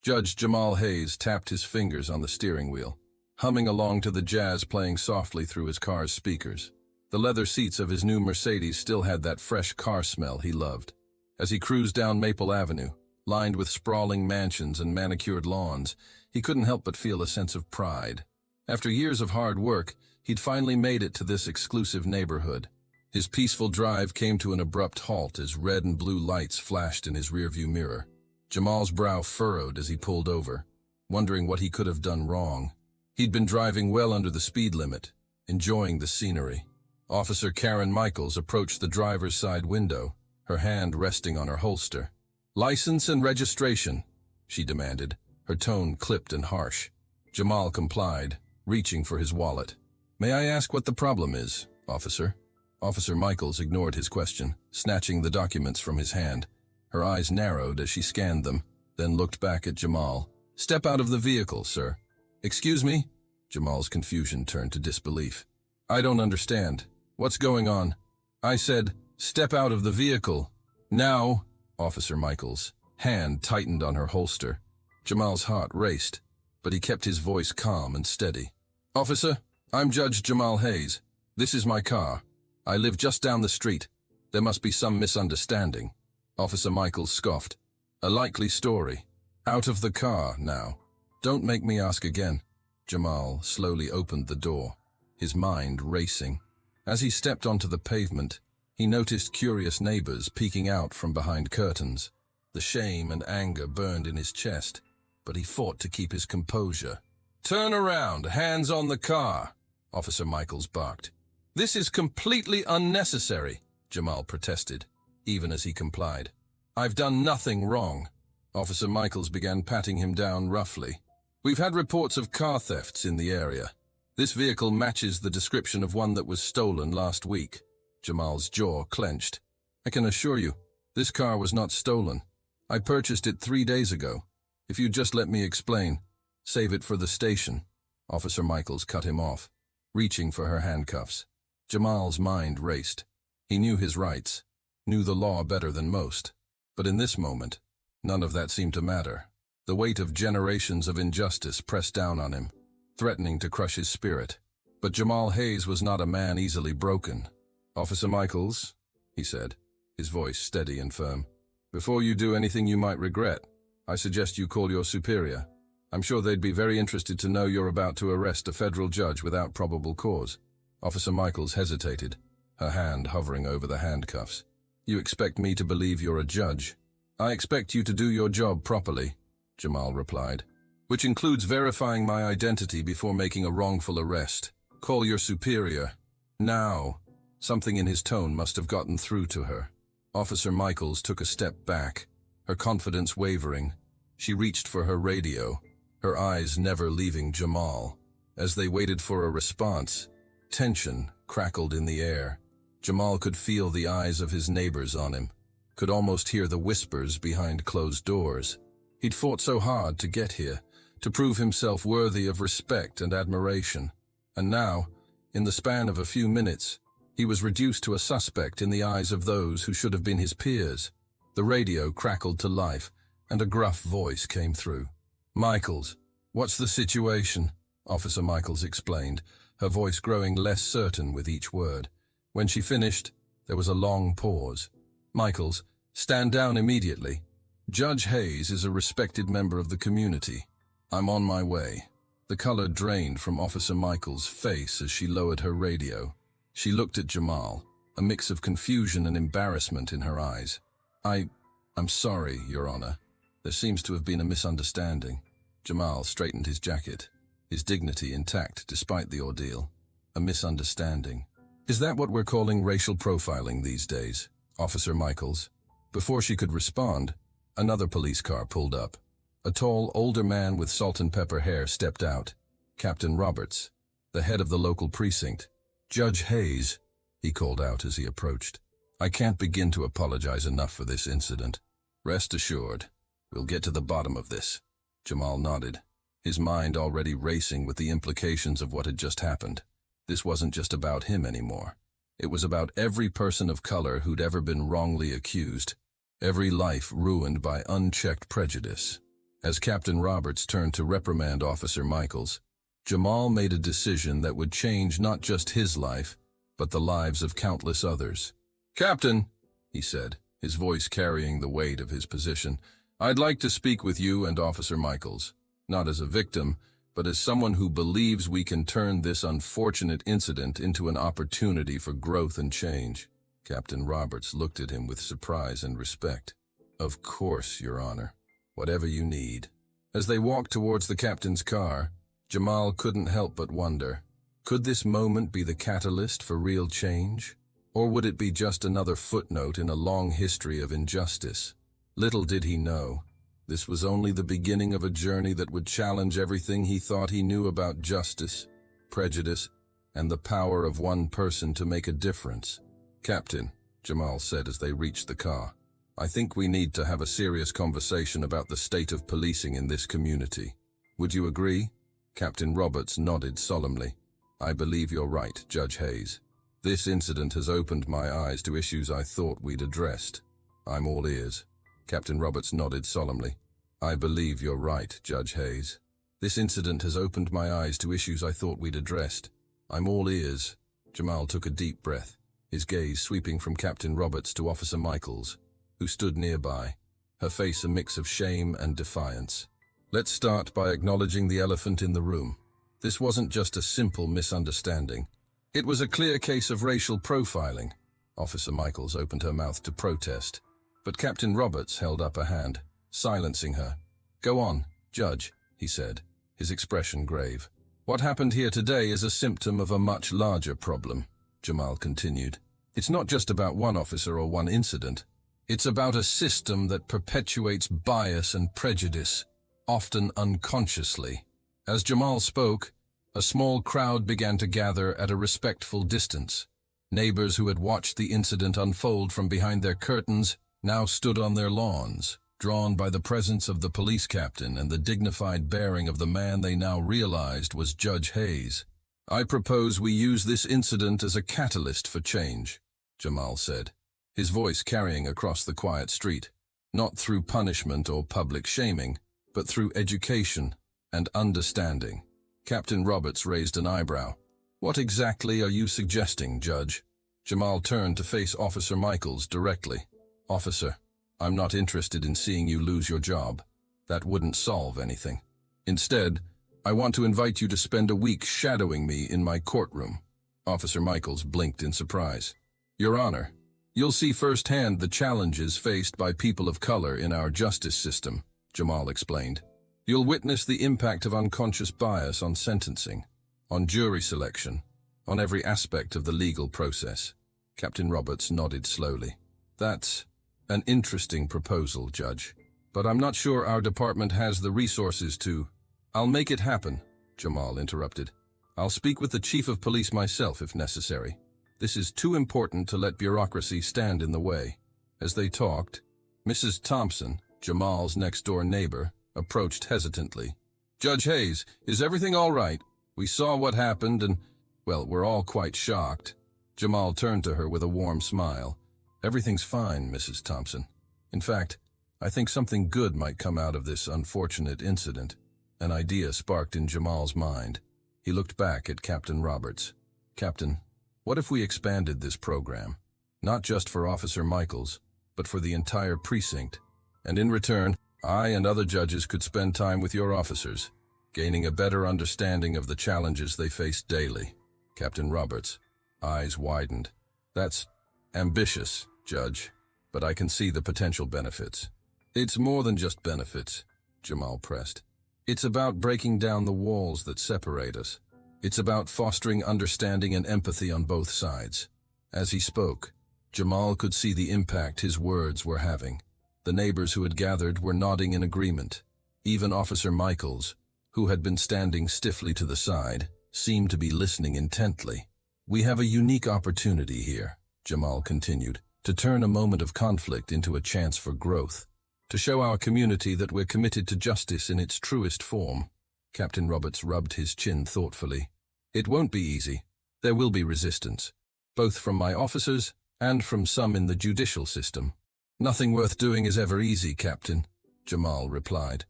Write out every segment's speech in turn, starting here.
Judge Jamal Hayes tapped his fingers on the steering wheel, humming along to the jazz playing softly through his car's speakers. The leather seats of his new Mercedes still had that fresh car smell he loved. As he cruised down Maple Avenue, lined with sprawling mansions and manicured lawns, he couldn't help but feel a sense of pride. After years of hard work, he'd finally made it to this exclusive neighborhood. His peaceful drive came to an abrupt halt as red and blue lights flashed in his rearview mirror. Jamal's brow furrowed as he pulled over, wondering what he could have done wrong. He'd been driving well under the speed limit, enjoying the scenery. Officer Karen Michaels approached the driver's side window, her hand resting on her holster. "License and registration," she demanded, her tone clipped and harsh. Jamal complied, reaching for his wallet. "May I ask what the problem is, officer?" Officer Michaels ignored his question, snatching the documents from his hand. Her eyes narrowed as she scanned them, then looked back at Jamal. "Step out of the vehicle, sir." "Excuse me?" Jamal's confusion turned to disbelief. "I don't understand. What's going on?" "I said, step out of the vehicle. Now." Officer Michaels' hand tightened on her holster. Jamal's heart raced, but he kept his voice calm and steady. "Officer, I'm Judge Jamal Hayes. This is my car. I live just down the street. There must be some misunderstanding." Officer Michaels scoffed. "A likely story. Out of the car now." "Don't make me ask again." Jamal slowly opened the door, his mind racing. As he stepped onto the pavement, he noticed curious neighbors peeking out from behind curtains. The shame and anger burned in his chest, but he fought to keep his composure. "Turn around, hands on the car," Officer Michaels barked. "This is completely unnecessary," Jamal protested, even as he complied. "I've done nothing wrong." Officer Michaels began patting him down roughly. "We've had reports of car thefts in the area. This vehicle matches the description of one that was stolen last week." Jamal's jaw clenched. "I can assure you, this car was not stolen. I purchased it 3 days ago. If you'd just let me explain, save it for the station." Officer Michaels cut him off, reaching for her handcuffs. Jamal's mind raced. He knew his rights, knew the law better than most. But in this moment, none of that seemed to matter. The weight of generations of injustice pressed down on him, threatening to crush his spirit. But Jamal Hayes was not a man easily broken. "Officer Michaels," he said, his voice steady and firm, "before you do anything you might regret, I suggest you call your superior. I'm sure they'd be very interested to know you're about to arrest a federal judge without probable cause." Officer Michaels hesitated, her hand hovering over the handcuffs. "You expect me to believe you're a judge?" "I expect you to do your job properly," Jamal replied, "which includes verifying my identity before making a wrongful arrest. Call your superior. Now." Something in his tone must have gotten through to her. Officer Michaels took a step back, her confidence wavering. She reached for her radio, her eyes never leaving Jamal. As they waited for a response, tension crackled in the air. Jamal could feel the eyes of his neighbors on him, could almost hear the whispers behind closed doors. He'd fought so hard to get here, to prove himself worthy of respect and admiration. And now, in the span of a few minutes, he was reduced to a suspect in the eyes of those who should have been his peers. The radio crackled to life, and a gruff voice came through. "Michaels, what's the situation?" Officer Michaels explained, her voice growing less certain with each word. When she finished, there was a long pause. "Michaels, stand down immediately. Judge Hayes is a respected member of the community. I'm on my way." The color drained from Officer Michaels' face as she lowered her radio. She looked at Jamal, a mix of confusion and embarrassment in her eyes. I'm sorry, Your Honor. There seems to have been a misunderstanding." Jamal straightened his jacket, his dignity intact despite the ordeal. "A misunderstanding. Is that what we're calling racial profiling these days, Officer Michaels?" Before she could respond, another police car pulled up. A tall, older man with salt and pepper hair stepped out. Captain Roberts, the head of the local precinct. "Judge Hayes," he called out as he approached. "I can't begin to apologize enough for this incident. Rest assured, we'll get to the bottom of this." Jamal nodded, his mind already racing with the implications of what had just happened. This wasn't just about him anymore. It was about every person of color who'd ever been wrongly accused, every life ruined by unchecked prejudice. As Captain Roberts turned to reprimand Officer Michaels, Jamal made a decision that would change not just his life, but the lives of countless others. "Captain," he said, his voice carrying the weight of his position, "I'd like to speak with you and Officer Michaels, not as a victim, but as someone who believes we can turn this unfortunate incident into an opportunity for growth and change." Captain Roberts looked at him with surprise and respect. "Of course, Your Honor. Whatever you need." As they walked towards the captain's car, Jamal couldn't help but wonder, could this moment be the catalyst for real change? Or would it be just another footnote in a long history of injustice? Little did he know, this was only the beginning of a journey that would challenge everything he thought he knew about justice, prejudice, and the power of one person to make a difference. "Captain," Jamal said as they reached the car, "I think we need to have a serious conversation about the state of policing in this community. Would you agree?" Captain Roberts nodded solemnly. "I believe you're right, Judge Hayes. This incident has opened my eyes to issues I thought we'd addressed. I'm all ears." Captain Roberts nodded solemnly. "I believe you're right, Judge Hayes. This incident has opened my eyes to issues I thought we'd addressed. I'm all ears." Jamal took a deep breath, his gaze sweeping from Captain Roberts to Officer Michaels, who stood nearby, her face a mix of shame and defiance. "Let's start by acknowledging the elephant in the room. This wasn't just a simple misunderstanding. It was a clear case of racial profiling." Officer Michaels opened her mouth to protest, but Captain Roberts held up a hand, silencing her. "Go on, Judge," he said, his expression grave. "What happened here today is a symptom of a much larger problem," Jamal continued. "It's not just about one officer or one incident. It's about a system that perpetuates bias and prejudice, often unconsciously." As Jamal spoke, a small crowd began to gather at a respectful distance. Neighbors who had watched the incident unfold from behind their curtains now stood on their lawns, drawn by the presence of the police captain and the dignified bearing of the man they now realized was Judge Hayes. "I propose we use this incident as a catalyst for change," Jamal said, his voice carrying across the quiet street, "not through punishment or public shaming, but through education and understanding." Captain Roberts raised an eyebrow. "What exactly are you suggesting, Judge?" Jamal turned to face Officer Michaels directly. "Officer, I'm not interested in seeing you lose your job. That wouldn't solve anything. Instead, I want to invite you to spend a week shadowing me in my courtroom." Officer Michaels blinked in surprise. "Your Honor, you'll see firsthand the challenges faced by people of color in our justice system," Jamal explained. "You'll witness the impact of unconscious bias on sentencing, on jury selection, on every aspect of the legal process." Captain Roberts nodded slowly. "That's an interesting proposal, Judge, but I'm not sure our department has the resources to—" "I'll make it happen," Jamal interrupted. "I'll speak with the chief of police myself if necessary. This is too important to let bureaucracy stand in the way." As they talked, Mrs. Thompson, Jamal's next-door neighbor, approached hesitantly. "Judge Hayes, is everything all right? We saw what happened and, well, we're all quite shocked." Jamal turned to her with a warm smile. "Everything's fine, Mrs. Thompson. In fact, I think something good might come out of this unfortunate incident." An idea sparked in Jamal's mind. He looked back at Captain Roberts. "Captain, what if we expanded this program? Not just for Officer Michaels, but for the entire precinct. And in return, I and other judges could spend time with your officers, gaining a better understanding of the challenges they face daily." Captain Roberts' eyes widened. "That's ambitious, Judge, but I can see the potential benefits." "It's more than just benefits," Jamal pressed. "It's about breaking down the walls that separate us. It's about fostering understanding and empathy on both sides." As he spoke, Jamal could see the impact his words were having. The neighbors who had gathered were nodding in agreement. Even Officer Michaels, who had been standing stiffly to the side, seemed to be listening intently. "We have a unique opportunity here," Jamal continued, "to turn a moment of conflict into a chance for growth, to show our community that we're committed to justice in its truest form." Captain Roberts rubbed his chin thoughtfully. "It won't be easy. There will be resistance, both from my officers and from some in the judicial system." "Nothing worth doing is ever easy, Captain," Jamal replied.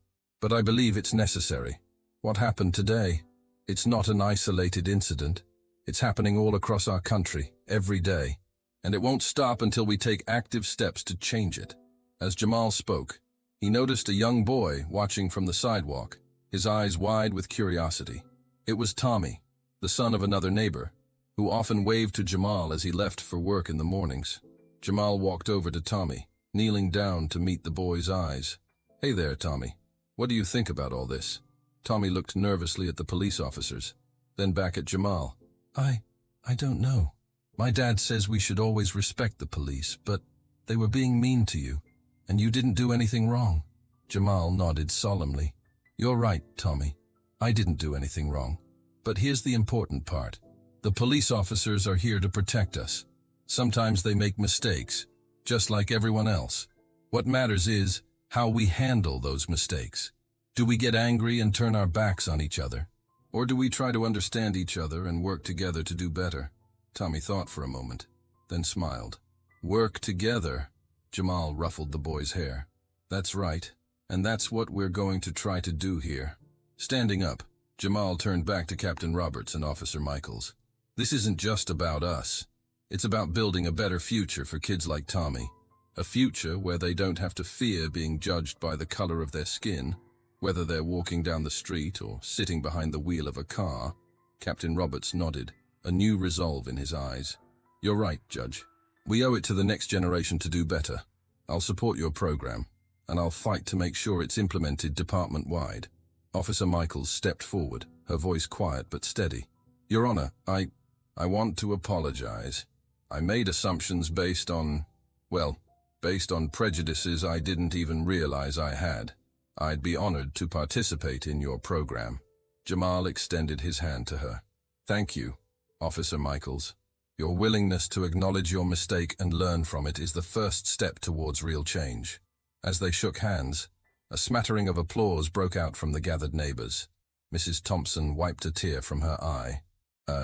but I believe it's necessary. What happened today? It's not an isolated incident. It's happening all across our country, every day. And it won't stop until we take active steps to change it. As Jamal spoke, he noticed a young boy watching from the sidewalk, his eyes wide with curiosity. It was Tommy, the son of another neighbor, who often waved to Jamal as he left for work in the mornings. Jamal walked over to Tommy, kneeling down to meet the boy's eyes. "Hey there, Tommy. What do you think about all this?" Tommy looked nervously at the police officers, then back at Jamal. I don't know. My dad says we should always respect the police, but they were being mean to you, and you didn't do anything wrong." Jamal nodded solemnly. "You're right, Tommy. I didn't do anything wrong. But here's the important part. The police officers are here to protect us. Sometimes they make mistakes, just like everyone else. What matters is how we handle those mistakes. Do we get angry and turn our backs on each other? Or do we try to understand each other and work together to do better?" Tommy thought for a moment, then smiled. "Work together?" Jamal ruffled the boy's hair. "That's right, and that's what we're going to try to do here." Standing up, Jamal turned back to Captain Roberts and Officer Michaels. "This isn't just about us. It's about building a better future for kids like Tommy. A future where they don't have to fear being judged by the color of their skin, whether they're walking down the street or sitting behind the wheel of a car." Captain Roberts nodded, a new resolve in his eyes. "You're right, Judge. We owe it to the next generation to do better. I'll support your program, and I'll fight to make sure it's implemented department-wide." Officer Michaels stepped forward, her voice quiet but steady. "Your Honor, I want to apologize. I made assumptions based on prejudices I didn't even realize I had. I'd be honored to participate in your program." Jamal extended his hand to her. "Thank you, Officer Michaels. Your willingness to acknowledge your mistake and learn from it is the first step towards real change." As they shook hands, a smattering of applause broke out from the gathered neighbors. Mrs. Thompson wiped a tear from her eye.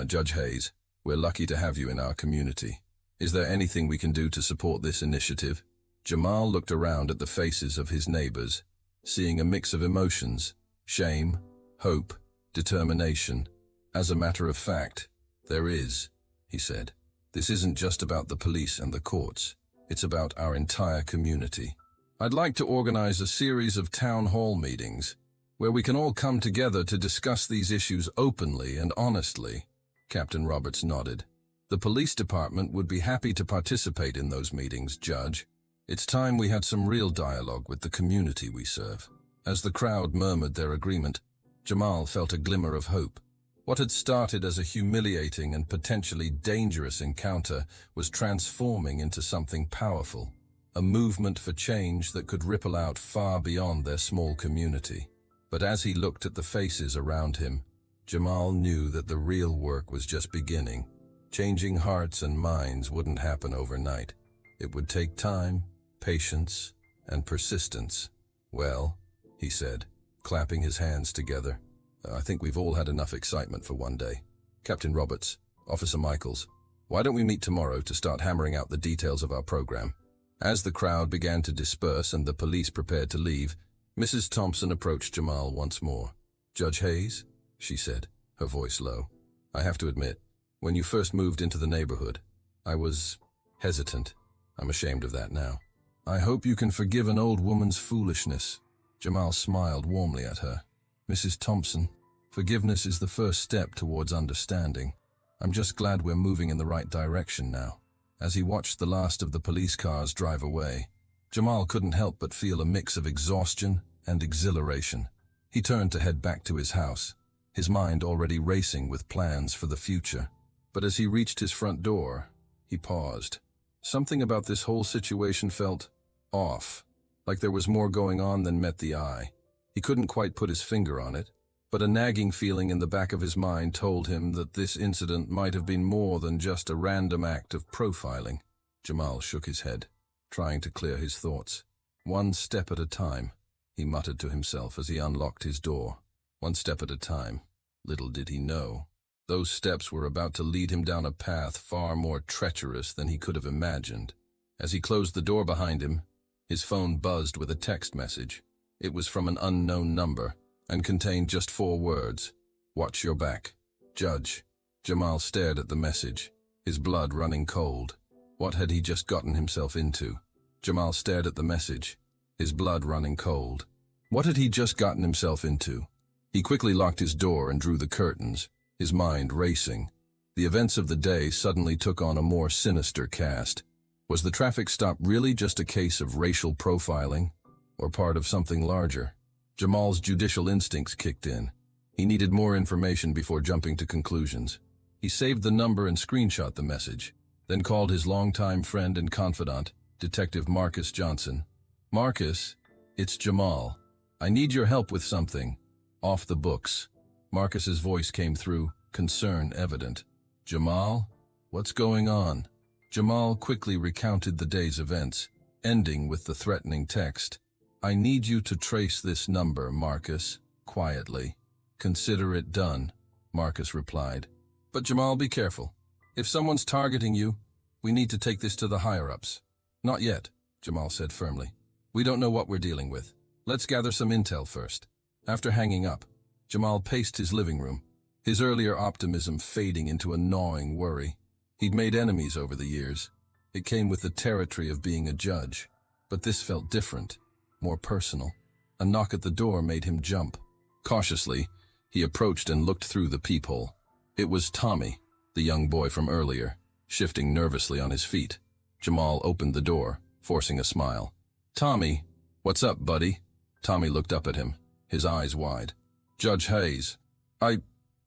Judge Hayes, we're lucky to have you in our community. Is there anything we can do to support this initiative?" Jamal looked around at the faces of his neighbors, seeing a mix of emotions: shame, hope, determination. "As a matter of fact, there is," he said. "This isn't just about the police and the courts. It's about our entire community. I'd like to organize a series of town hall meetings where we can all come together to discuss these issues openly and honestly." Captain Roberts nodded. "The police department would be happy to participate in those meetings, Judge. It's time we had some real dialogue with the community we serve." As the crowd murmured their agreement, Jamal felt a glimmer of hope. What had started as a humiliating and potentially dangerous encounter was transforming into something powerful, a movement for change that could ripple out far beyond their small community. But as he looked at the faces around him, Jamal knew that the real work was just beginning. Changing hearts and minds wouldn't happen overnight. It would take time, patience, and persistence. "Well," he said, clapping his hands together, "I think we've all had enough excitement for one day. Captain Roberts, Officer Michaels, why don't we meet tomorrow to start hammering out the details of our program?" As the crowd began to disperse and the police prepared to leave, Mrs. Thompson approached Jamal once more. "Judge Hayes," she said, her voice low, "I have to admit, when you first moved into the neighborhood, I was hesitant. I'm ashamed of that now. I hope you can forgive an old woman's foolishness." Jamal smiled warmly at her. "Mrs. Thompson, forgiveness is the first step towards understanding. I'm just glad we're moving in the right direction now." As he watched the last of the police cars drive away, Jamal couldn't help but feel a mix of exhaustion and exhilaration. He turned to head back to his house, his mind already racing with plans for the future. But as he reached his front door, he paused. Something about this whole situation felt off, like there was more going on than met the eye. He couldn't quite put his finger on it, but a nagging feeling in the back of his mind told him that this incident might have been more than just a random act of profiling. Jamal shook his head, trying to clear his thoughts. "One step at a time," he muttered to himself as he unlocked his door. One step at a time. Little did he know, those steps were about to lead him down a path far more treacherous than he could have imagined. As he closed the door behind him, his phone buzzed with a text message. It was from an unknown number and contained just 4 words. Watch your back. Judge. Jamal stared at the message, his blood running cold. What had he just gotten himself into? Jamal stared at the message, his blood running cold. What had he just gotten himself into? He quickly locked his door and drew the curtains, his mind racing. The events of the day suddenly took on a more sinister cast. Was the traffic stop really just a case of racial profiling, or part of something larger? Jamal's judicial instincts kicked in. He needed more information before jumping to conclusions. He saved the number and screenshot the message, then called his longtime friend and confidant, Detective Marcus Johnson. Marcus, it's Jamal. I need your help with something. Off the books. Marcus's voice came through, concern evident. Jamal? What's going on? Jamal quickly recounted the day's events, ending with the threatening text. I need you to trace this number, Marcus, quietly. Consider it done, Marcus replied. But Jamal, be careful. If someone's targeting you, we need to take this to the higher-ups. Not yet, Jamal said firmly. We don't know what we're dealing with. Let's gather some intel first. After hanging up, Jamal paced his living room, his earlier optimism fading into a gnawing worry. He'd made enemies over the years. It came with the territory of being a judge. But this felt different, more personal. A knock at the door made him jump. Cautiously, he approached and looked through the peephole. It was Tommy, the young boy from earlier, shifting nervously on his feet. Jamal opened the door, forcing a smile. Tommy, what's up, buddy? Tommy looked up at him, his eyes wide. Judge Hayes, I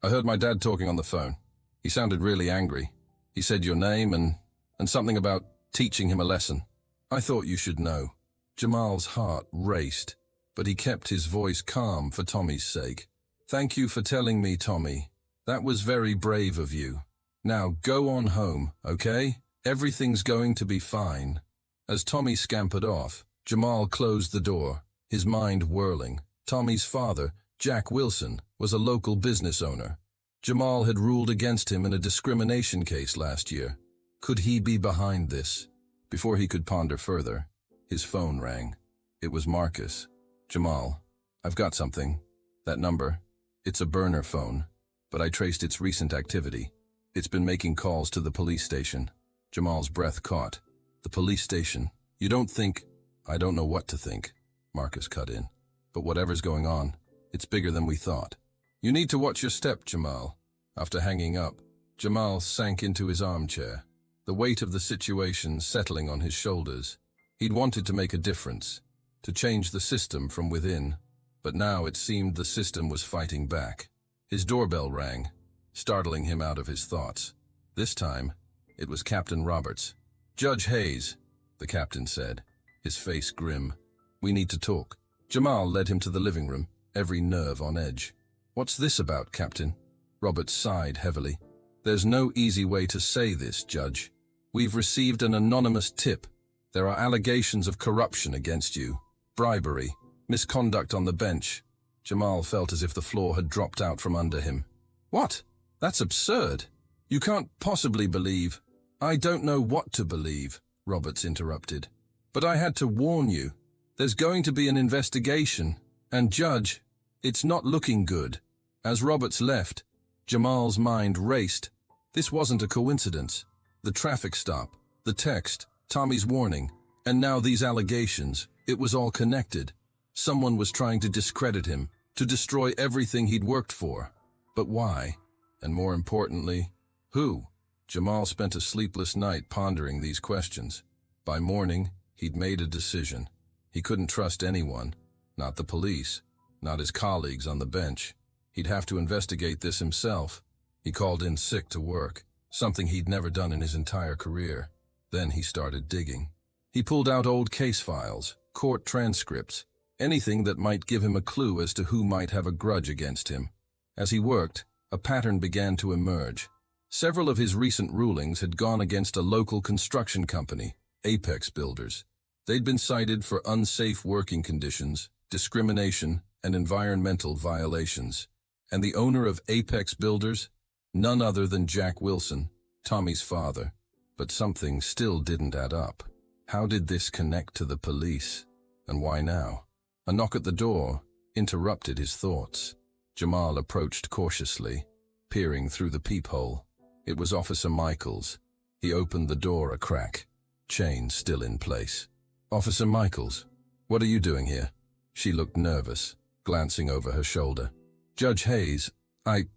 heard my dad talking on the phone. He sounded really angry. He said your name and something about teaching him a lesson. I thought you should know. Jamal's heart raced, but he kept his voice calm for Tommy's sake. Thank you for telling me, Tommy. That was very brave of you. Now go on home, okay? Everything's going to be fine. As Tommy scampered off, Jamal closed the door, his mind whirling. Tommy's father, Jack Wilson, was a local business owner. Jamal had ruled against him in a discrimination case last year. Could he be behind this? Before he could ponder further, his phone rang. It was Marcus. Jamal, I've got something. That number. It's a burner phone, but I traced its recent activity. It's been making calls to the police station. Jamal's breath caught. The police station? You don't think... I don't know what to think, Marcus cut in. But whatever's going on, it's bigger than we thought. You need to watch your step, Jamal. After hanging up, Jamal sank into his armchair, the weight of the situation settling on his shoulders. He'd wanted to make a difference, to change the system from within, but now it seemed the system was fighting back. His doorbell rang, startling him out of his thoughts. This time, it was Captain Roberts. Judge Hayes, the captain said, his face grim. We need to talk. Jamal led him to the living room, every nerve on edge. What's this about, Captain? Roberts sighed heavily. There's no easy way to say this, Judge. We've received an anonymous tip. There are allegations of corruption against you, bribery, misconduct on the bench. Jamal felt as if the floor had dropped out from under him. What? That's absurd. You can't possibly believe. I don't know what to believe, Roberts interrupted. But I had to warn you. There's going to be an investigation. And Judge, it's not looking good. As Roberts left, Jamal's mind raced. This wasn't a coincidence. The traffic stop, the text, Tommy's warning, and now these allegations. It was all connected. Someone was trying to discredit him, to destroy everything he'd worked for. But why? And more importantly, who? Jamal spent a sleepless night pondering these questions. By morning, he'd made a decision. He couldn't trust anyone, not the police, not his colleagues on the bench. He'd have to investigate this himself. He called in sick to work, something he'd never done in his entire career. Then he started digging. He pulled out old case files, court transcripts, anything that might give him a clue as to who might have a grudge against him. As he worked, a pattern began to emerge. Several of his recent rulings had gone against a local construction company, Apex Builders. They'd been cited for unsafe working conditions, discrimination, and environmental violations. And the owner of Apex Builders? None other than Jack Wilson, Tommy's father. But something still didn't add up. How did this connect to the police? And why now? A knock at the door interrupted his thoughts. Jamal approached cautiously, peering through the peephole. It was Officer Michaels. He opened the door a crack, chain still in place. "Officer Michaels, what are you doing here?" She looked nervous, glancing over her shoulder. "Judge Hayes, I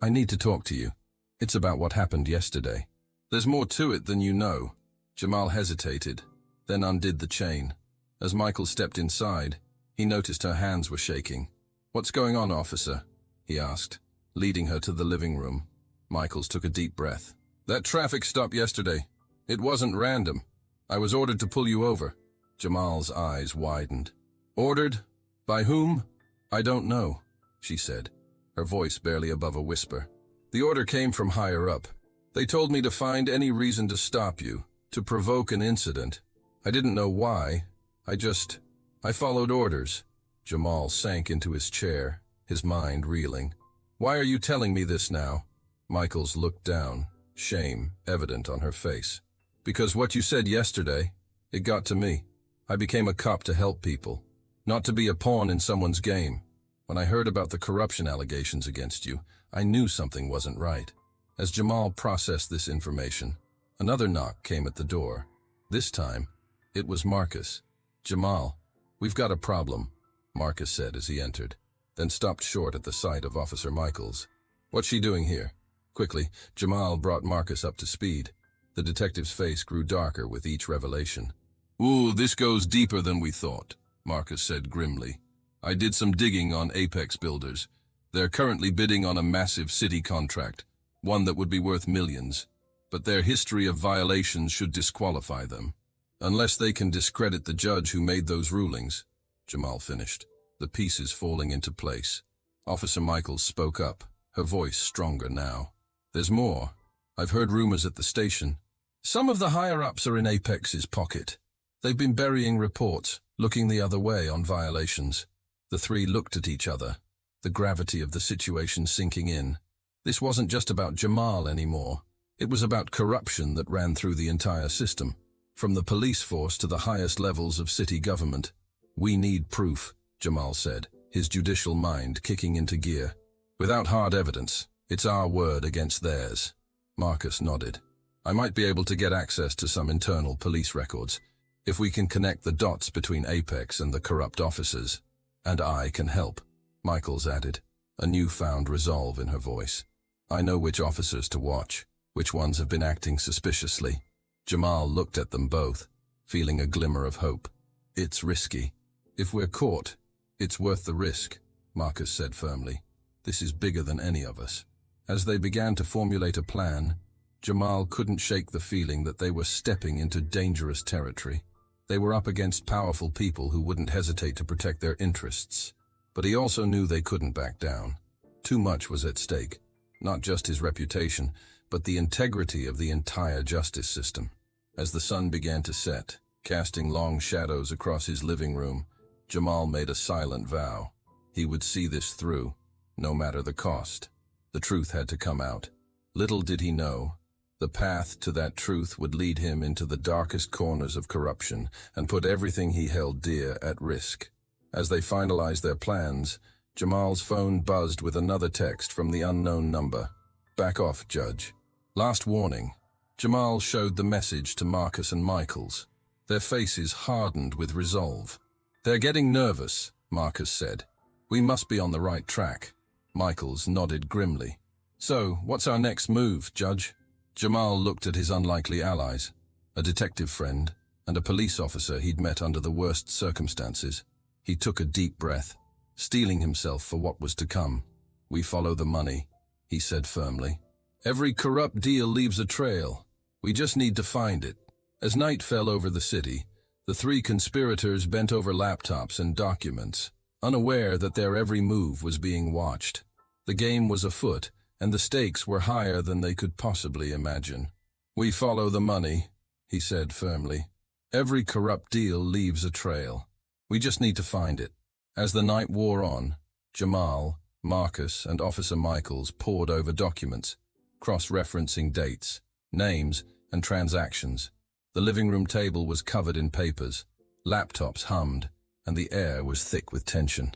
need to talk to you. It's about what happened yesterday." "There's more to it than you know." Jamal hesitated, then undid the chain. As Michael stepped inside, he noticed her hands were shaking. "What's going on, officer?" he asked, leading her to the living room. Michaels took a deep breath. "That traffic stop yesterday. It wasn't random. I was ordered to pull you over." Jamal's eyes widened. "Ordered? By whom?" "I don't know," she said, her voice barely above a whisper. "The order came from higher up. They told me to find any reason to stop you, to provoke an incident. I didn't know why. I followed orders." Jamal sank into his chair, his mind reeling. "Why are you telling me this now?" Michaels looked down, shame evident on her face. "Because what you said yesterday, it got to me. I became a cop to help people, not to be a pawn in someone's game. When I heard about the corruption allegations against you, I knew something wasn't right." As Jamal processed this information, another knock came at the door. This time, it was Marcus. "Jamal, we've got a problem," Marcus said as he entered, then stopped short at the sight of Officer Michaels. "What's she doing here?" Quickly, Jamal brought Marcus up to speed. The detective's face grew darker with each revelation. "Ooh, this goes deeper than we thought," Marcus said grimly. "I did some digging on Apex builders. They're currently bidding on a massive city contract, one that would be worth millions. But their history of violations should disqualify them. Unless they can discredit the judge who made those rulings," Jamal finished, the pieces falling into place. Officer Michaels spoke up, her voice stronger now. "There's more. I've heard rumors at the station. Some of the higher-ups are in Apex's pocket. They've been burying reports, looking the other way on violations." The three looked at each other, the gravity of the situation sinking in. This wasn't just about Jamal anymore. It was about corruption that ran through the entire system, from the police force to the highest levels of city government. "We need proof," Jamal said, his judicial mind kicking into gear. "Without hard evidence, it's our word against theirs." Marcus nodded. "I might be able to get access to some internal police records, if we can connect the dots between Apex and the corrupt officers. And I can help," Michaels added, a newfound resolve in her voice. "I know which officers to watch, which ones have been acting suspiciously." Jamal looked at them both, feeling a glimmer of hope. "It's risky. If we're caught, it's worth the risk," Marcus said firmly. "This is bigger than any of us." As they began to formulate a plan, Jamal couldn't shake the feeling that they were stepping into dangerous territory. They were up against powerful people who wouldn't hesitate to protect their interests. But he also knew they couldn't back down. Too much was at stake, not just his reputation, but the integrity of the entire justice system. As the sun began to set, casting long shadows across his living room, Jamal made a silent vow. He would see this through, no matter the cost. The truth had to come out. Little did he know, the path to that truth would lead him into the darkest corners of corruption and put everything he held dear at risk. As they finalized their plans, Jamal's phone buzzed with another text from the unknown number. "Back off, Judge." Last warning. Jamal showed the message to Marcus and Michaels. Their faces hardened with resolve. "They're getting nervous," Marcus said. "We must be on the right track." Michaels nodded grimly. "So, what's our next move, Judge?" Jamal looked at his unlikely allies, a detective friend and a police officer he'd met under the worst circumstances. He took a deep breath, steeling himself for what was to come. "We follow the money," he said firmly. "Every corrupt deal leaves a trail. We just need to find it." As night fell over the city, the three conspirators bent over laptops and documents, unaware that their every move was being watched. The game was afoot, and the stakes were higher than they could possibly imagine. "We follow the money," he said firmly. "Every corrupt deal leaves a trail. We just need to find it." As the night wore on, Jamal, Marcus, and Officer Michaels pored over documents, cross-referencing dates, names, and transactions. The living room table was covered in papers. Laptops hummed, and the air was thick with tension.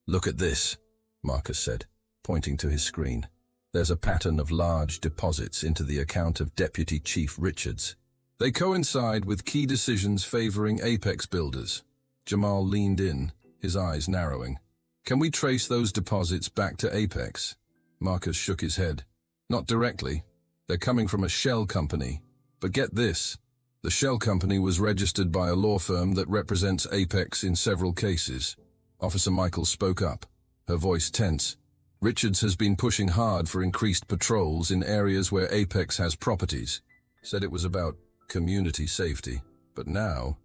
"Look at this," Marcus said, pointing to his screen. "There's a pattern of large deposits into the account of Deputy Chief Richards. They coincide with key decisions favoring Apex builders." Jamal leaned in, his eyes narrowing. "Can we trace those deposits back to Apex?" Marcus shook his head. "Not directly. They're coming from a shell company. But get this. The shell company was registered by a law firm that represents Apex in several cases." Officer Michaels spoke up, her voice tense. "Richards has been pushing hard for increased patrols in areas where Apex has properties. Said it was about community safety. But now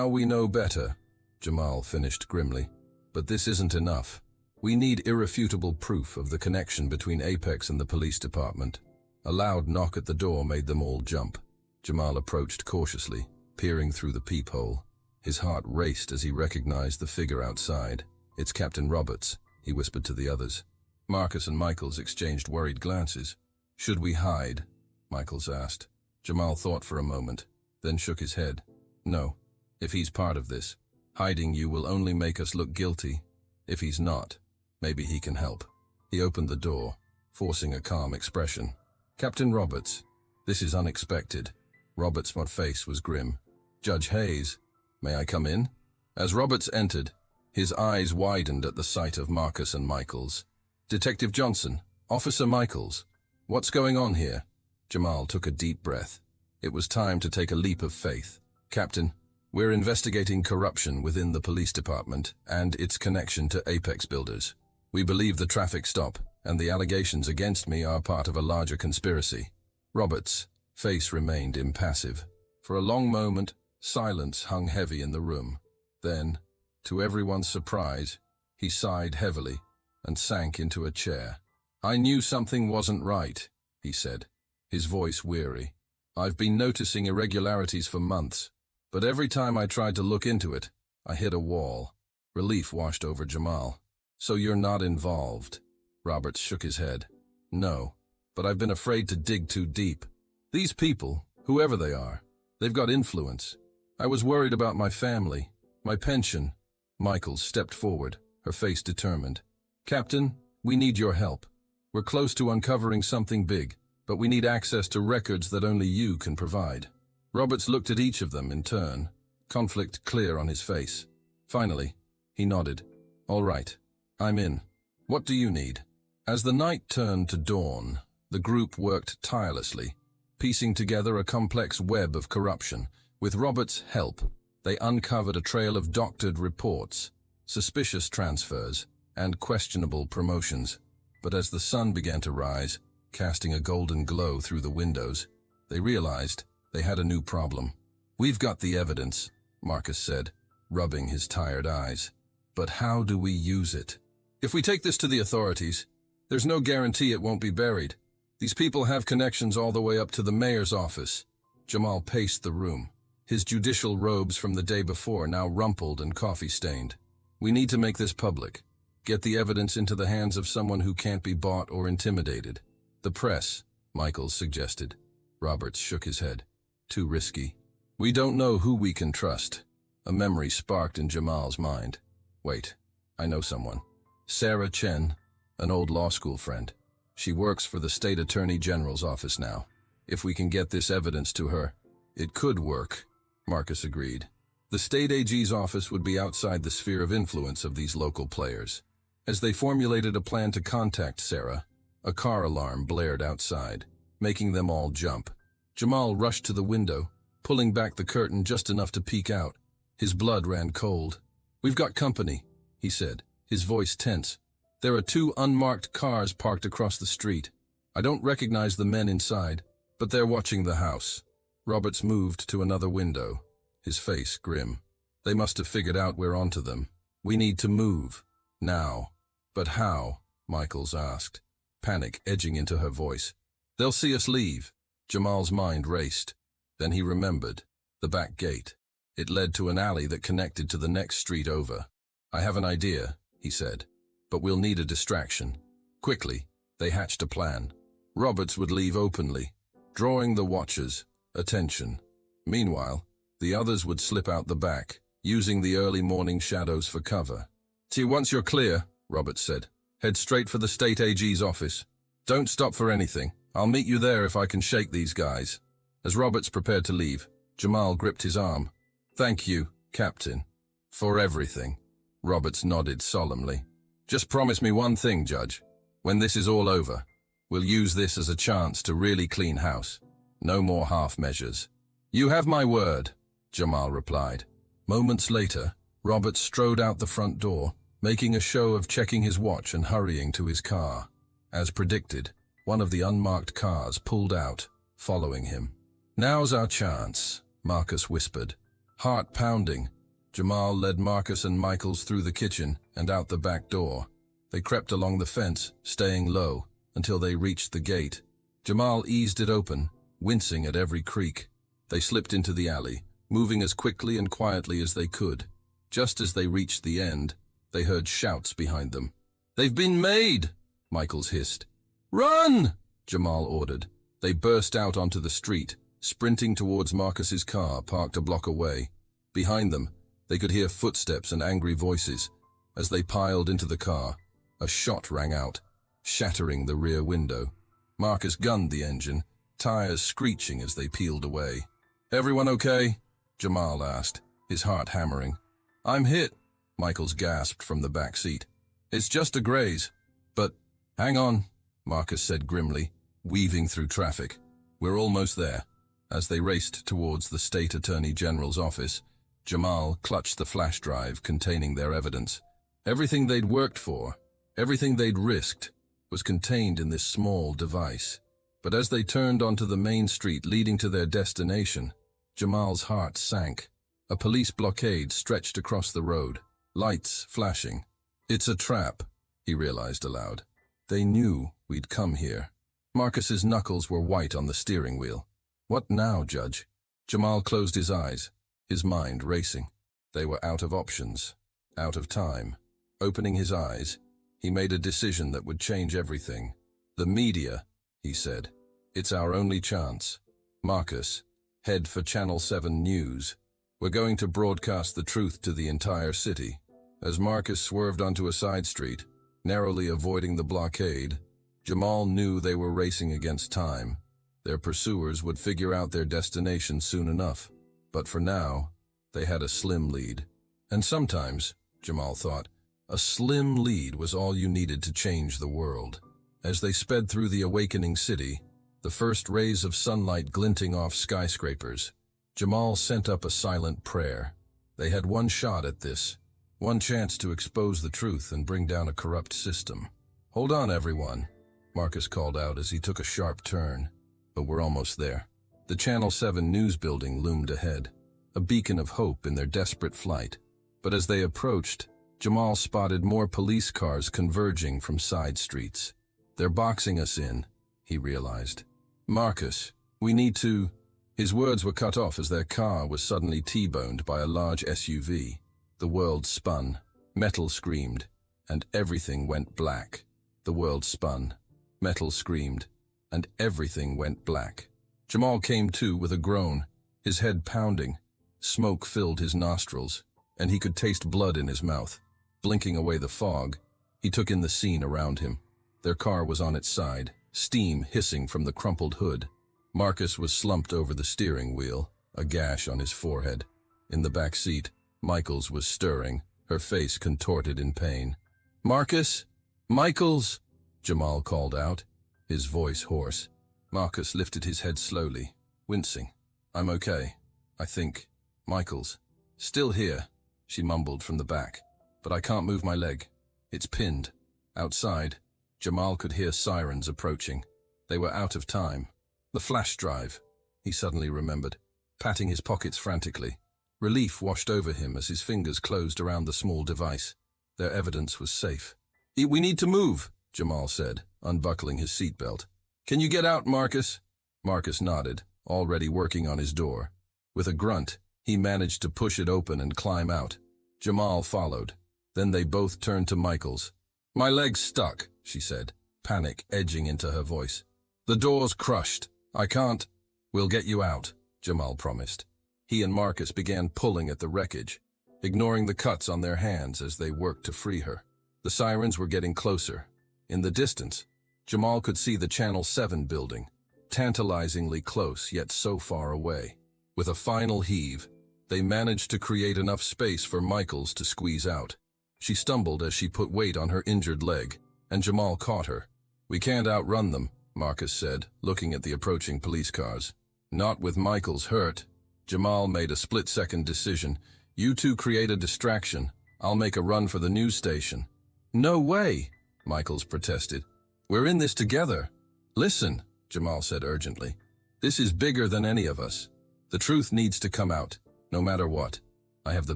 we know better," Jamal finished grimly. "But this isn't enough. We need irrefutable proof of the connection between Apex and the police department." A loud knock at the door made them all jump. Jamal approached cautiously, peering through the peephole. His heart raced as he recognized the figure outside. "It's Captain Roberts," he whispered to the others. Marcus and Michaels exchanged worried glances. "Should we hide?" Michaels asked. Jamal thought for a moment, then shook his head. "No. If he's part of this, hiding you will only make us look guilty. If he's not, maybe he can help." He opened the door, forcing a calm expression. "Captain Roberts, this is unexpected." Roberts' face was grim. "Judge Hayes, may I come in?" As Roberts entered, his eyes widened at the sight of Marcus and Michaels. "Detective Johnson, Officer Michaels, what's going on here?" Jamal took a deep breath. It was time to take a leap of faith. "Captain, we're investigating corruption within the police department and its connection to Apex builders. We believe the traffic stop and the allegations against me are part of a larger conspiracy." Roberts' face remained impassive. For a long moment, silence hung heavy in the room. Then, to everyone's surprise, he sighed heavily and sank into a chair. "I knew something wasn't right," he said, his voice weary. "I've been noticing irregularities for months, but every time I tried to look into it, I hit a wall." Relief washed over Jamal. "So you're not involved?" Roberts shook his head. "No, but I've been afraid to dig too deep. These people, whoever they are, they've got influence. I was worried about my family, my pension." Michaels stepped forward, her face determined. "Captain, we need your help. We're close to uncovering something big, but we need access to records that only you can provide." Roberts looked at each of them in turn, conflict clear on his face. Finally, he nodded. "All right, I'm in. What do you need?" As the night turned to dawn, the group worked tirelessly, piecing together a complex web of corruption. With Roberts' help, they uncovered a trail of doctored reports, suspicious transfers, and questionable promotions. But as the sun began to rise, casting a golden glow through the windows, they realized they had a new problem. "We've got the evidence," Marcus said, rubbing his tired eyes. "But how do we use it? If we take this to the authorities, there's no guarantee it won't be buried. These people have connections all the way up to the mayor's office." Jamal paced the room, his judicial robes from the day before now rumpled and coffee-stained. "We need to make this public. Get the evidence into the hands of someone who can't be bought or intimidated." "The press," Michaels suggested. Roberts shook his head. "Too risky. We don't know who we can trust." A memory sparked in Jamal's mind. "Wait, I know someone. Sarah Chen, an old law school friend. She works for the State Attorney General's office now. If we can get this evidence to her, it could work," Marcus agreed. The State AG's office would be outside the sphere of influence of these local players. As they formulated a plan to contact Sarah, a car alarm blared outside, making them all jump. Jamal rushed to the window, pulling back the curtain just enough to peek out. His blood ran cold. "We've got company," he said, his voice tense. "There are 2 unmarked cars parked across the street. I don't recognize the men inside, but they're watching the house." Roberts moved to another window, his face grim. "They must have figured out we're onto them. We need to move. Now." "But how?" Michaels asked, panic edging into her voice. "They'll see us leave." Jamal's mind raced. Then he remembered. The back gate. It led to an alley that connected to the next street over. "I have an idea," he said, "but we'll need a distraction." Quickly, they hatched a plan. Roberts would leave openly, drawing the watchers' attention. Meanwhile, the others would slip out the back, using the early morning shadows for cover. "See, once you're clear," Roberts said, "head straight for the state AG's office. Don't stop for anything. I'll meet you there if I can shake these guys." As Roberts prepared to leave, Jamal gripped his arm. "Thank you, Captain, for everything." Roberts nodded solemnly. "Just promise me one thing, Judge. When this is all over, we'll use this as a chance to really clean house. No more half measures." "You have my word," Jamal replied. Moments later, Roberts strode out the front door, making a show of checking his watch and hurrying to his car. As predicted, one of the unmarked cars pulled out, following him. "Now's our chance," Marcus whispered. Heart pounding, Jamal led Marcus and Michaels through the kitchen and out the back door. They crept along the fence, staying low, until they reached the gate. Jamal eased it open, wincing at every creak. They slipped into the alley, moving as quickly and quietly as they could. Just as they reached the end, they heard shouts behind them. "They've been made!" Michaels hissed. "Run!" Jamal ordered. They burst out onto the street, sprinting towards Marcus's car parked a block away. Behind them, they could hear footsteps and angry voices. As they piled into the car, a shot rang out, shattering the rear window. Marcus gunned the engine, tires screeching as they peeled away. "Everyone okay?" Jamal asked, his heart hammering. "I'm hit," Michaels gasped from the back seat. "It's just a graze. But, hang on," Marcus said grimly, weaving through traffic. "We're almost there." As they raced towards the state attorney general's office, Jamal clutched the flash drive containing their evidence. Everything they'd worked for, everything they'd risked, was contained in this small device. But as they turned onto the main street leading to their destination, Jamal's heart sank. A police blockade stretched across the road, lights flashing. "It's a trap," he realized aloud. "They knew we'd come here." Marcus's knuckles were white on the steering wheel. "What now, Judge?" Jamal closed his eyes, his mind racing. They were out of options, out of time. Opening his eyes, he made a decision that would change everything. "The media," he said. "It's our only chance. Marcus, head for Channel 7 News. We're going to broadcast the truth to the entire city." As Marcus swerved onto a side street, narrowly avoiding the blockade, Jamal knew they were racing against time. Their pursuers would figure out their destination soon enough. But for now, they had a slim lead. And sometimes, Jamal thought, a slim lead was all you needed to change the world. As they sped through the awakening city, the first rays of sunlight glinting off skyscrapers, Jamal sent up a silent prayer. They had one shot at this, one chance to expose the truth and bring down a corrupt system. "Hold on, everyone," Marcus called out as he took a sharp turn. But we're almost there. The Channel 7 News building loomed ahead, a beacon of hope in their desperate flight. But as they approached, Jamal spotted more police cars converging from side streets. "They're boxing us in," he realized. "Marcus, we need to—" His words were cut off as their car was suddenly T-boned by a large SUV. The world spun, metal screamed, and everything went black. The world spun, metal screamed, and everything went black. Jamal came to with a groan, his head pounding. Smoke filled his nostrils, and he could taste blood in his mouth. Blinking away the fog, he took in the scene around him. Their car was on its side, steam hissing from the crumpled hood. Marcus was slumped over the steering wheel, a gash on his forehead. In the back seat, Michaels was stirring, her face contorted in pain. "Marcus? Michaels?" Jamal called out, his voice hoarse. Marcus lifted his head slowly, wincing. "I'm okay, I think. Michaels." "Still here," she mumbled from the back. "But I can't move my leg. It's pinned." Outside, Jamal could hear sirens approaching. They were out of time. The flash drive, he suddenly remembered, patting his pockets frantically. Relief washed over him as his fingers closed around the small device. Their evidence was safe. "We need to move," Jamal said, unbuckling his seatbelt. "Can you get out, Marcus?" Marcus nodded, already working on his door. With a grunt, he managed to push it open and climb out. Jamal followed. Then they both turned to Michaels. "My leg's stuck," she said, panic edging into her voice. "The door's crushed. I can't—" "We'll get you out," Jamal promised. He and Marcus began pulling at the wreckage. ignoring the cuts on their hands as they worked to free her. The sirens were getting closer. In the distance, Jamal could see the Channel 7 building, tantalizingly close yet so far away. With a final heave, they managed to create enough space for Michaels to squeeze out. She stumbled as she put weight on her injured leg, and Jamal caught her. "We can't outrun them," Marcus said, looking at the approaching police cars. "Not with Michaels hurt." Jamal made a split-second decision. "You two create a distraction. I'll make a run for the news station." "No way," Michaels protested. "We're in this together." "Listen," Jamal said urgently. "This is bigger than any of us. The truth needs to come out, no matter what. I have the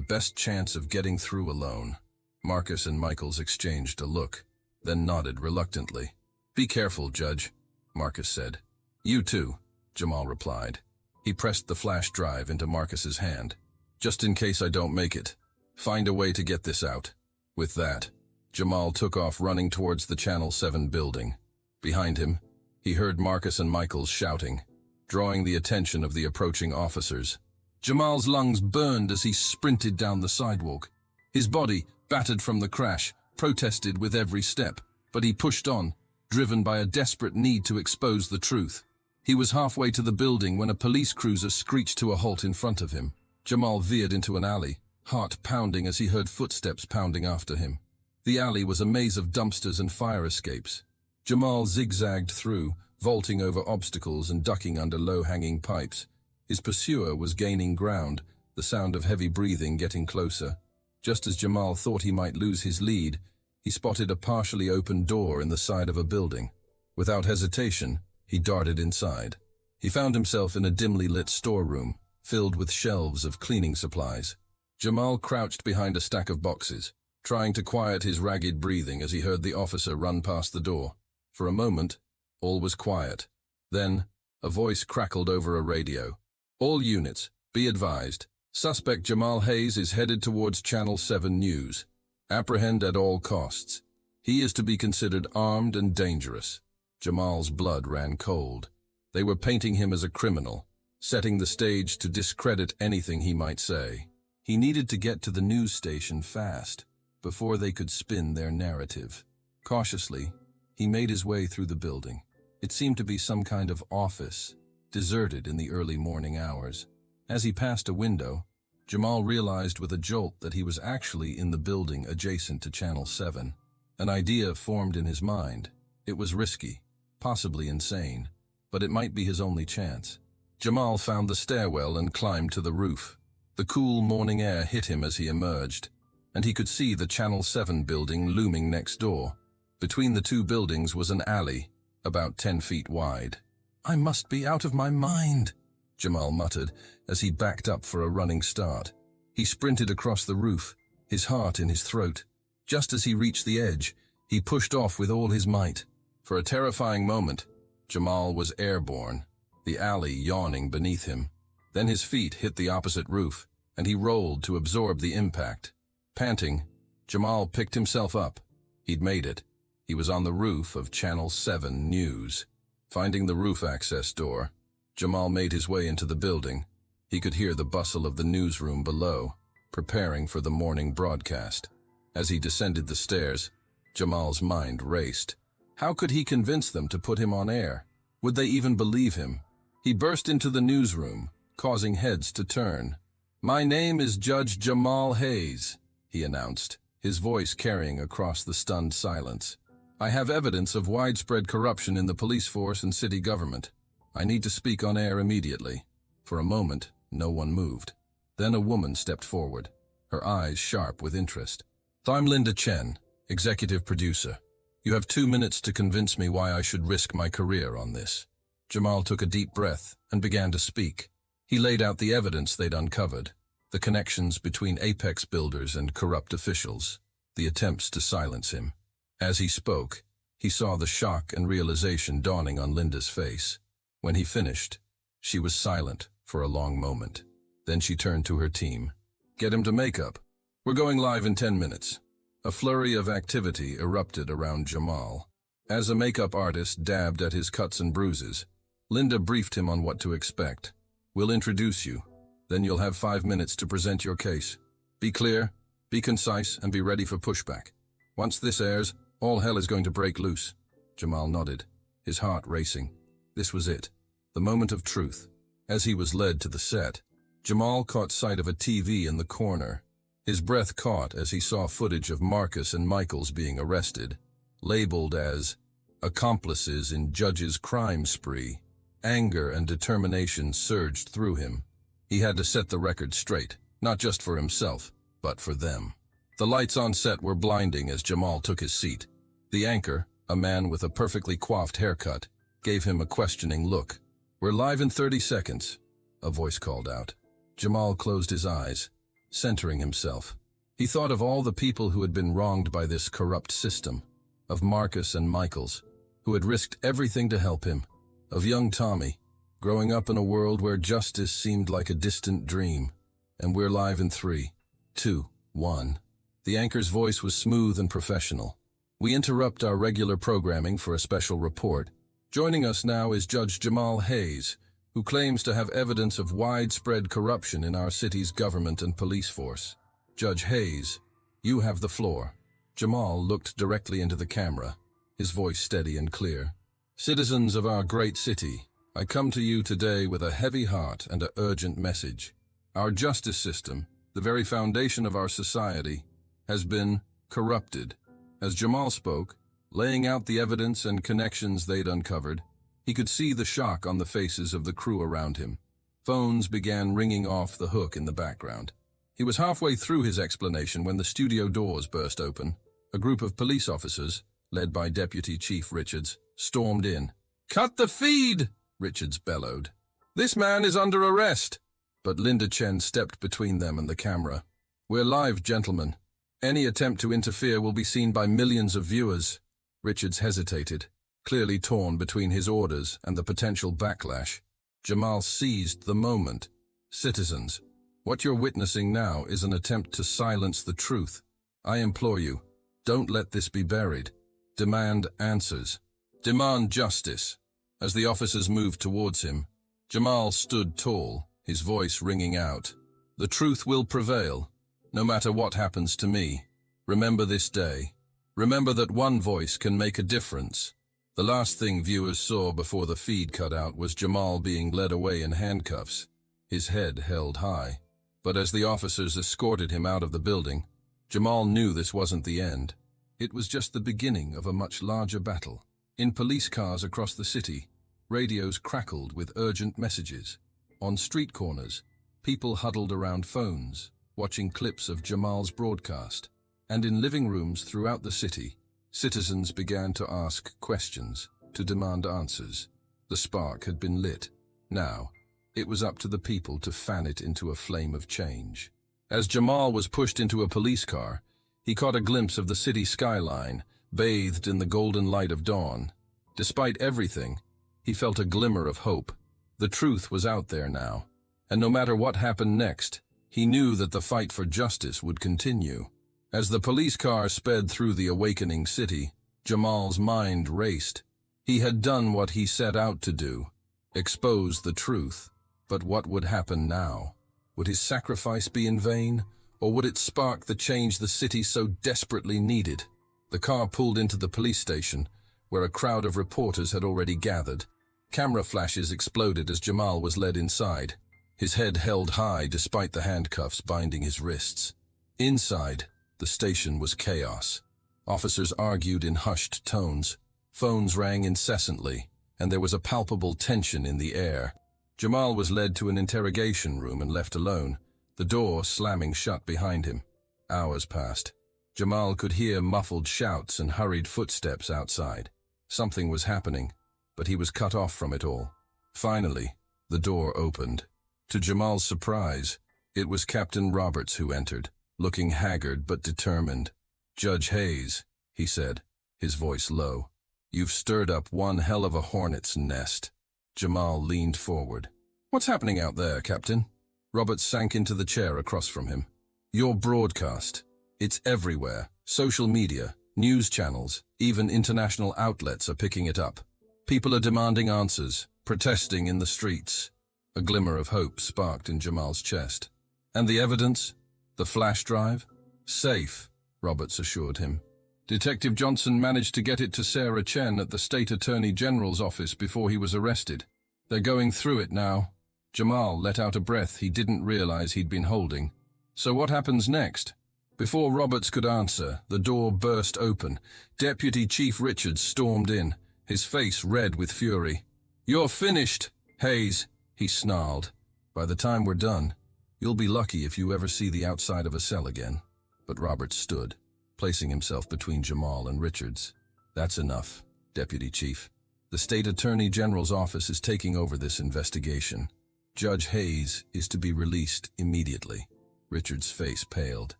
best chance of getting through alone." Marcus and Michaels exchanged a look, then nodded reluctantly. "Be careful, Judge," Marcus said. "You too," Jamal replied. He pressed the flash drive into Marcus's hand. "Just in case I don't make it, find a way to get this out." With that, Jamal took off running towards the Channel 7 building. Behind him, he heard Marcus and Michaels shouting, drawing the attention of the approaching officers. Jamal's lungs burned as he sprinted down the sidewalk. His body, battered from the crash, protested with every step, but he pushed on, driven by a desperate need to expose the truth. He was halfway to the building when a police cruiser screeched to a halt in front of him. Jamal veered into an alley, heart pounding as he heard footsteps pounding after him. The alley was a maze of dumpsters and fire escapes. Jamal zigzagged through, vaulting over obstacles and ducking under low-hanging pipes. His pursuer was gaining ground, the sound of heavy breathing getting closer. Just as Jamal thought he might lose his lead, he spotted a partially open door in the side of a building. Without hesitation, he darted inside. He found himself in a dimly lit storeroom, filled with shelves of cleaning supplies. Jamal crouched behind a stack of boxes, trying to quiet his ragged breathing as he heard the officer run past the door. For a moment, all was quiet. Then, a voice crackled over a radio. "All units, be advised. Suspect Jamal Hayes is headed towards Channel 7 News. Apprehend at all costs. He is to be considered armed and dangerous." Jamal's blood ran cold. They were painting him as a criminal, setting the stage to discredit anything he might say. He needed to get to the news station fast, before they could spin their narrative. Cautiously, he made his way through the building. It seemed to be some kind of office, deserted in the early morning hours. As he passed a window, Jamal realized with a jolt that he was actually in the building adjacent to Channel 7. An idea formed in his mind. It was risky, possibly insane, but it might be his only chance. Jamal found the stairwell and climbed to the roof. The cool morning air hit him as he emerged, and he could see the Channel 7 building looming next door. Between the two buildings was an alley, about 10 feet wide. "I must be out of my mind," Jamal muttered as he backed up for a running start. He sprinted across the roof, his heart in his throat. Just as he reached the edge, he pushed off with all his might. For a terrifying moment, Jamal was airborne, the alley yawning beneath him. Then his feet hit the opposite roof, and he rolled to absorb the impact. Panting, Jamal picked himself up. He'd made it. He was on the roof of Channel 7 News. Finding the roof access door, Jamal made his way into the building. He could hear the bustle of the newsroom below, preparing for the morning broadcast. As he descended the stairs, Jamal's mind raced. How could he convince them to put him on air? Would they even believe him? He burst into the newsroom, causing heads to turn. "My name is Judge Jamal Hayes," he announced, his voice carrying across the stunned silence. "I have evidence of widespread corruption in the police force and city government. I need to speak on air immediately." For a moment, no one moved. Then a woman stepped forward, her eyes sharp with interest. "I'm Linda Chen, executive producer. You have 2 minutes to convince me why I should risk my career on this." Jamal took a deep breath and began to speak. He laid out the evidence they'd uncovered, the connections between Apex builders and corrupt officials, the attempts to silence him. As he spoke, he saw the shock and realization dawning on Linda's face. When he finished, she was silent for a long moment. Then she turned to her team. "Get him to makeup. We're going live in 10 minutes. A flurry of activity erupted around Jamal. As a makeup artist dabbed at his cuts and bruises, Linda briefed him on what to expect. "We'll introduce you. Then you'll have 5 minutes to present your case." Be clear, be concise, and be ready for pushback. Once this airs, all hell is going to break loose." Jamal nodded, his heart racing. This was it, the moment of truth. As he was led to the set, Jamal caught sight of a TV in the corner. His breath caught as he saw footage of Marcus and Michaels being arrested, labeled as accomplices in Judge's crime spree. Anger and determination surged through him. He had to set the record straight, not just for himself, but for them. The lights on set were blinding as Jamal took his seat. The anchor, a man with a perfectly coiffed haircut, gave him a questioning look. "We're live in 30 seconds, a voice called out. Jamal closed his eyes, centering himself. He thought of all the people who had been wronged by this corrupt system, of Marcus and Michaels, who had risked everything to help him, of young Tommy, growing up in a world where justice seemed like a distant dream. And we're live in 3, 2, 1. The anchor's voice was smooth and professional. "We interrupt our regular programming for a special report. Joining us now is Judge Jamal Hayes, who claims to have evidence of widespread corruption in our city's government and police force. Judge Hayes, you have the floor." Jamal looked directly into the camera, his voice steady and clear. "Citizens of our great city, I come to you today with a heavy heart and an urgent message. Our justice system, the very foundation of our society, has been corrupted." As Jamal spoke, laying out the evidence and connections they'd uncovered, he could see the shock on the faces of the crew around him. Phones began ringing off the hook in the background. He was halfway through his explanation when the studio doors burst open. A group of police officers, led by Deputy Chief Richards, stormed in. "Cut the feed!" Richards bellowed. "This man is under arrest!" But Linda Chen stepped between them and the camera. "We're live, gentlemen. Any attempt to interfere will be seen by millions of viewers." Richards hesitated, clearly torn between his orders and the potential backlash. Jamal seized the moment. "Citizens, what you're witnessing now is an attempt to silence the truth. I implore you, don't let this be buried. Demand answers. Demand justice." As the officers moved towards him, Jamal stood tall, his voice ringing out. "The truth will prevail, no matter what happens to me. Remember this day. Remember that one voice can make a difference." The last thing viewers saw before the feed cut out was Jamal being led away in handcuffs, his head held high. But as the officers escorted him out of the building, Jamal knew this wasn't the end. It was just the beginning of a much larger battle. In police cars across the city, radios crackled with urgent messages. On street corners, people huddled around phones, watching clips of Jamal's broadcast. And in living rooms throughout the city, citizens began to ask questions, to demand answers. The spark had been lit. Now, it was up to the people to fan it into a flame of change. As Jamal was pushed into a police car, he caught a glimpse of the city skyline, bathed in the golden light of dawn. Despite everything, he felt a glimmer of hope. The truth was out there now, and no matter what happened next, he knew that the fight for justice would continue. As the police car sped through the awakening city, Jamal's mind raced. He had done what he set out to do, expose the truth. But what would happen now? Would his sacrifice be in vain, or would it spark the change the city so desperately needed? The car pulled into the police station, where a crowd of reporters had already gathered. Camera flashes exploded as Jamal was led inside, his head held high despite the handcuffs binding his wrists. Inside, the station was chaos. Officers argued in hushed tones, phones rang incessantly, and there was a palpable tension in the air. Jamal was led to an interrogation room and left alone, the door slamming shut behind him. Hours passed. Jamal could hear muffled shouts and hurried footsteps outside. Something was happening, but he was cut off from it all. Finally, the door opened. To Jamal's surprise, it was Captain Roberts who entered, looking haggard but determined. "Judge Hayes," he said, his voice low, "you've stirred up one hell of a hornet's nest." Jamal leaned forward. "What's happening out there, Captain?" Roberts sank into the chair across from him. "Your broadcast. It's everywhere. Social media, news channels, even international outlets are picking it up. People are demanding answers, protesting in the streets." A glimmer of hope sparked in Jamal's chest. "And the evidence?" The flash drive? Safe, Roberts assured him. Detective Johnson managed to get it to Sarah Chen at the State Attorney General's office before he was arrested. They're going through it now. Jamal let out a breath he didn't realize he'd been holding. So what happens next? Before Roberts could answer, the door burst open. Deputy Chief Richards stormed in, his face red with fury. "You're finished, Hayes," he snarled. "By the time we're done, you'll be lucky if you ever see the outside of a cell again." But Roberts stood, placing himself between Jamal and Richards. "That's enough, Deputy Chief. The State Attorney General's office is taking over this investigation. Judge Hayes is to be released immediately." Richards' face paled.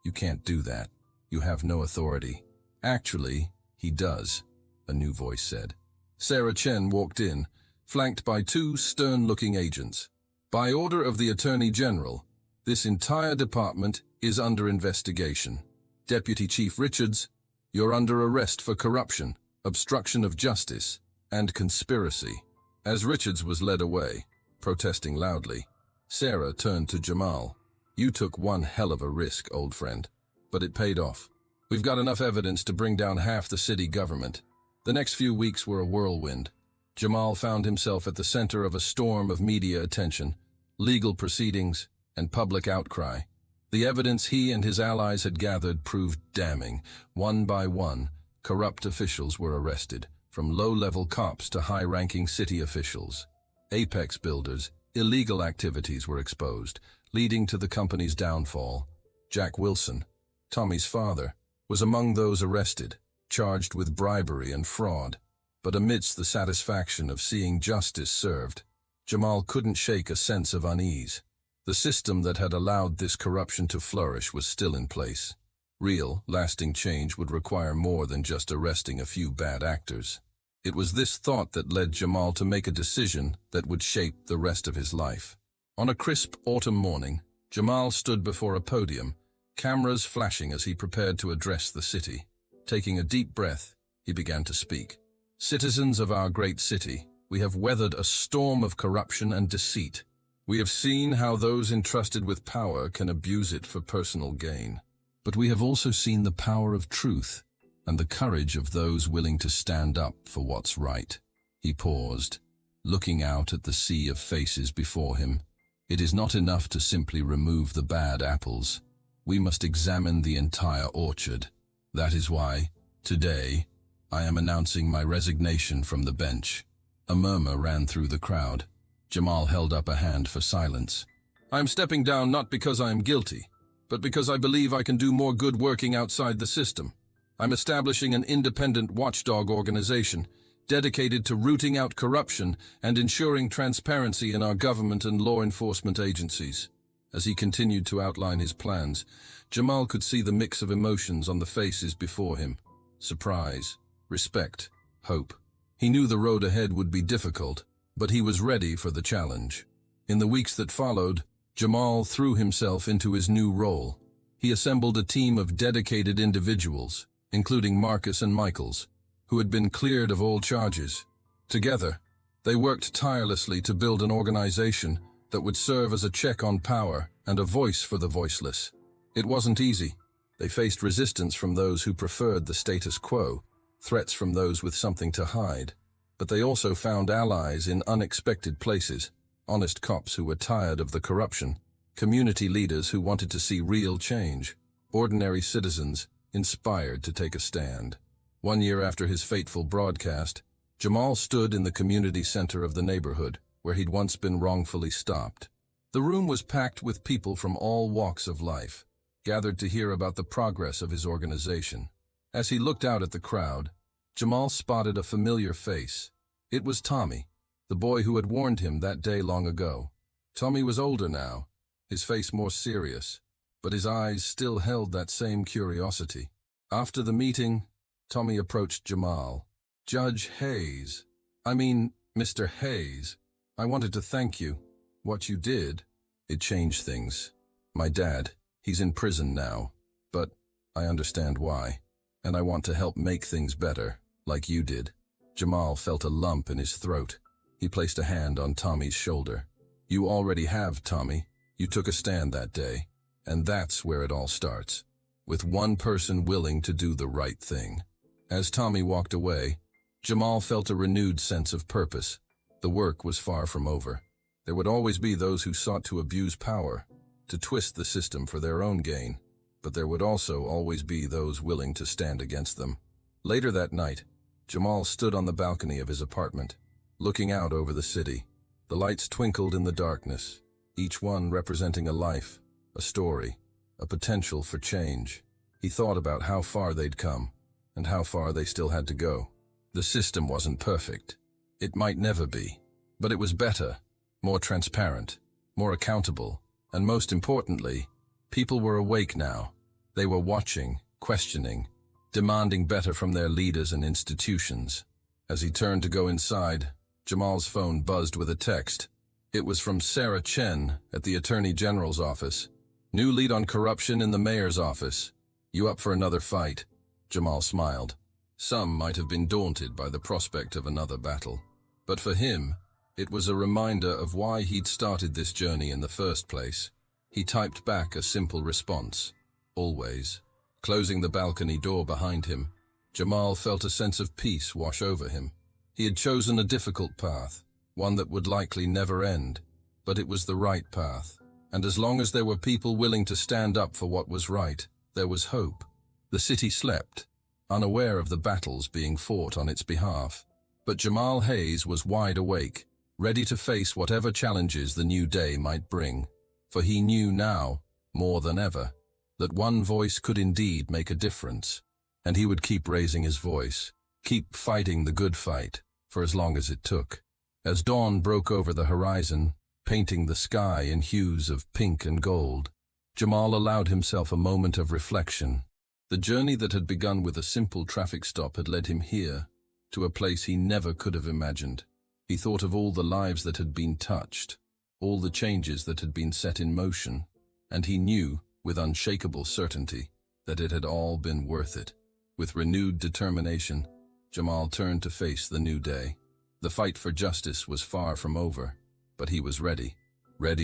"You can't do that. You have no authority." "Actually, he does," a new voice said. Sarah Chen walked in, flanked by two stern-looking agents. "By order of the Attorney General, this entire department is under investigation. Deputy Chief Richards, you're under arrest for corruption, obstruction of justice, and conspiracy." As Richards was led away, protesting loudly, Sarah turned to Jamal. "You took one hell of a risk, old friend, but it paid off. We've got enough evidence to bring down half the city government." The next few weeks were a whirlwind. Jamal found himself at the center of a storm of media attention, legal proceedings, and public outcry. The evidence he and his allies had gathered proved damning. One by one, corrupt officials were arrested, from low-level cops to high-ranking city officials. Apex builders, illegal activities were exposed, leading to the company's downfall. Jack Wilson, Tommy's father, was among those arrested, charged with bribery and fraud. But amidst the satisfaction of seeing justice served, Jamal couldn't shake a sense of unease. The system that had allowed this corruption to flourish was still in place. Real, lasting change would require more than just arresting a few bad actors. It was this thought that led Jamal to make a decision that would shape the rest of his life. On a crisp autumn morning, Jamal stood before a podium, cameras flashing as he prepared to address the city. Taking a deep breath, he began to speak. "Citizens of our great city, we have weathered a storm of corruption and deceit. We have seen how those entrusted with power can abuse it for personal gain. But we have also seen the power of truth and the courage of those willing to stand up for what's right." He paused, looking out at the sea of faces before him. "It is not enough to simply remove the bad apples. We must examine the entire orchard. That is why, today, I am announcing my resignation from the bench." A murmur ran through the crowd. Jamal held up a hand for silence. "I am stepping down not because I am guilty, but because I believe I can do more good working outside the system. I'm establishing an independent watchdog organization dedicated to rooting out corruption and ensuring transparency in our government and law enforcement agencies." As he continued to outline his plans, Jamal could see the mix of emotions on the faces before him. Surprise, respect, hope. He knew the road ahead would be difficult, but he was ready for the challenge. In the weeks that followed, Jamal threw himself into his new role. He assembled a team of dedicated individuals, including Marcus and Michaels, who had been cleared of all charges. Together, they worked tirelessly to build an organization that would serve as a check on power and a voice for the voiceless. It wasn't easy. They faced resistance from those who preferred the status quo, threats from those with something to hide. But they also found allies in unexpected places, honest cops who were tired of the corruption, community leaders who wanted to see real change, ordinary citizens inspired to take a stand. 1 year after his fateful broadcast, Jamal stood in the community center of the neighborhood, where he'd once been wrongfully stopped. The room was packed with people from all walks of life, gathered to hear about the progress of his organization. As he looked out at the crowd, Jamal spotted a familiar face. It was Tommy, the boy who had warned him that day long ago. Tommy was older now, his face more serious, but his eyes still held that same curiosity. After the meeting, Tommy approached Jamal. "Judge Hayes, Mr. Hayes, I wanted to thank you. What you did, it changed things. My dad, he's in prison now, but I understand why, and I want to help make things better, like you did." Jamal felt a lump in his throat. He placed a hand on Tommy's shoulder. "You already have, Tommy. You took a stand that day, And that's where it all starts, with one person willing to do the right thing. As Tommy walked away, Jamal felt a renewed sense of purpose. The work was far from over. There would always be those who sought to abuse power, to twist the system for their own gain, but there would also always be those willing to stand against them. Later that night, Jamal stood on the balcony of his apartment, looking out over the city. The lights twinkled in the darkness, each one representing a life, a story, a potential for change. He thought about how far they'd come, and how far they still had to go. The system wasn't perfect. It might never be, but it was better, more transparent, more accountable, and most importantly, people were awake now. They were watching, questioning, demanding better from their leaders and institutions. As he turned to go inside, Jamal's phone buzzed with a text. It was from Sarah Chen at the Attorney General's office. New lead on corruption in the mayor's office. You up for another fight? Jamal smiled. Some might have been daunted by the prospect of another battle, but for him, it was a reminder of why he'd started this journey in the first place. He typed back a simple response. Always. Closing the balcony door behind him, Jamal felt a sense of peace wash over him. He had chosen a difficult path, one that would likely never end, but it was the right path. And as long as there were people willing to stand up for what was right, there was hope. The city slept, unaware of the battles being fought on its behalf. But Jamal Hayes was wide awake, ready to face whatever challenges the new day might bring. For he knew now, more than ever, that one voice could indeed make a difference. And he would keep raising his voice, keep fighting the good fight, for as long as it took. As dawn broke over the horizon, painting the sky in hues of pink and gold, Jamal allowed himself a moment of reflection. The journey that had begun with a simple traffic stop had led him here, to a place he never could have imagined. He thought of all the lives that had been touched, all the changes that had been set in motion, and he knew, with unshakable certainty, that it had all been worth it. With renewed determination, Jamal turned to face the new day. The fight for justice was far from over, but he was ready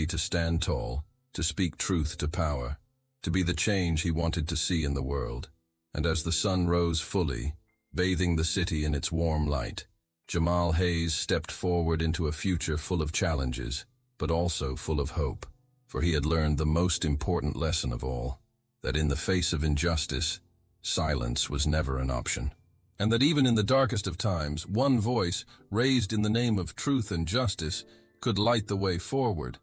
to stand tall, to speak truth to power, to be the change he wanted to see in the world. And as the sun rose fully, bathing the city in its warm light, Jamal Hayes stepped forward into a future full of challenges, but also full of hope. For he had learned the most important lesson of all, that in the face of injustice, silence was never an option. And that even in the darkest of times, one voice, raised in the name of truth and justice, could light the way forward.